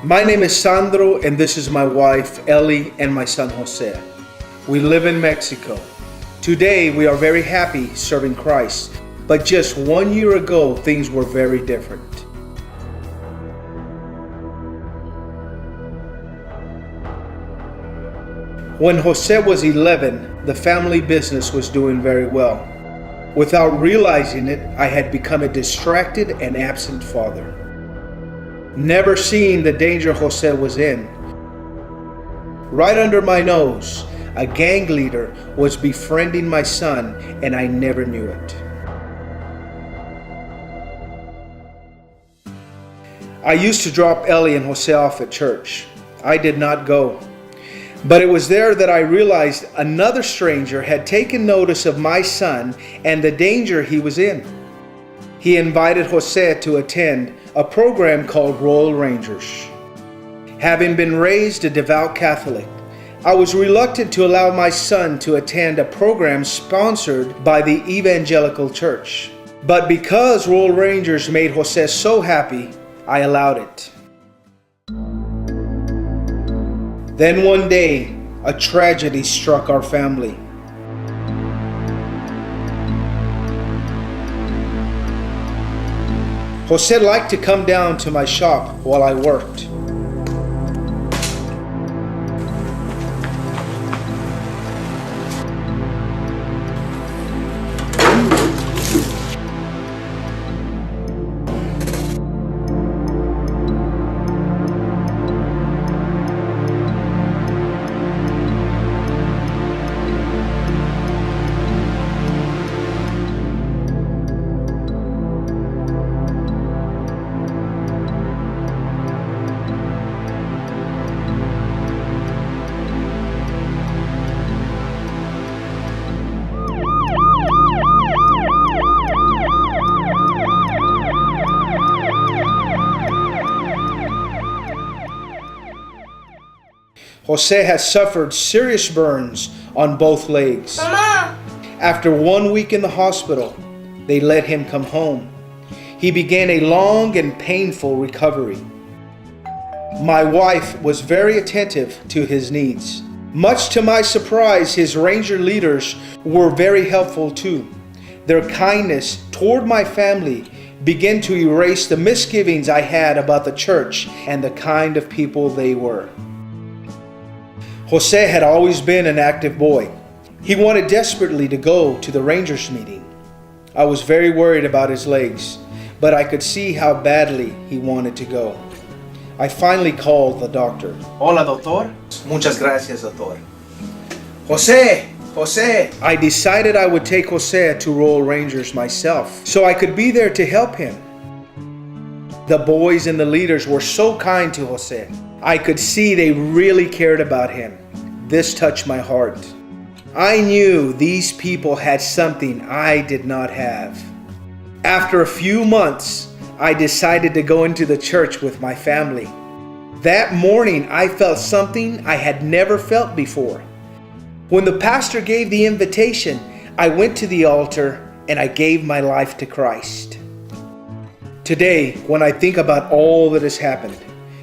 My name is Sandro, and this is my wife, Ellie, and my son, Jose. We live in Mexico. Today, we are very happy serving Christ, but just 1 year ago, things were very different. When Jose was 11, the family business was doing very well. Without realizing it, I had become a distracted and absent father. Never seeing the danger Jose was in. Right under my nose, a gang leader was befriending my son, and I never knew it. I used to drop Ellie and Jose off at church. I did not go. But it was there that I realized another stranger had taken notice of my son and the danger he was in. He invited Jose to attend a program called Royal Rangers. Having been raised a devout Catholic, I was reluctant to allow my son to attend a program sponsored by the Evangelical Church. But because Royal Rangers made Jose so happy, I allowed it. Then one day, a tragedy struck our family. Jose liked to come down to my shop while I worked. Jose has suffered serious burns on both legs. Mama! After 1 week in the hospital, they let him come home. He began a long and painful recovery. My wife was very attentive to his needs. Much to my surprise, his ranger leaders were very helpful too. Their kindness toward my family began to erase the misgivings I had about the church and the kind of people they were. Jose had always been an active boy. He wanted desperately to go to the Rangers meeting. I was very worried about his legs, but I could see how badly he wanted to go. I finally called the doctor. Hola, doctor. Muchas gracias, doctor. Jose! I decided I would take Jose to Royal Rangers myself, so I could be there to help him. The boys and the leaders were so kind to Jose. I could see they really cared about him. This touched my heart. I knew these people had something I did not have. After a few months, I decided to go into the church with my family. That morning, I felt something I had never felt before. When the pastor gave the invitation, I went to the altar and I gave my life to Christ. Today, when I think about all that has happened,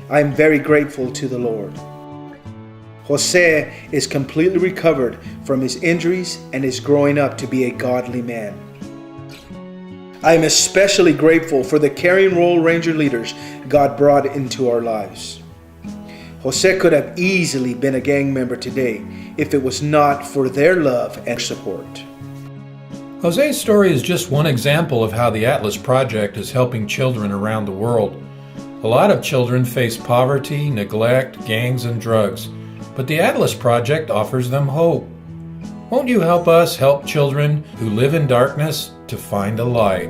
I am very grateful to the Lord. Jose is completely recovered from his injuries and is growing up to be a godly man. I am especially grateful for the caring Royal Ranger leaders God brought into our lives. Jose could have easily been a gang member today if it was not for their love and support. Jose's story is just one example of how the Atlas Project is helping children around the world. A lot of children face poverty, neglect, gangs, and drugs, but the Atlas Project offers them hope. Won't you help us help children who live in darkness to find a light?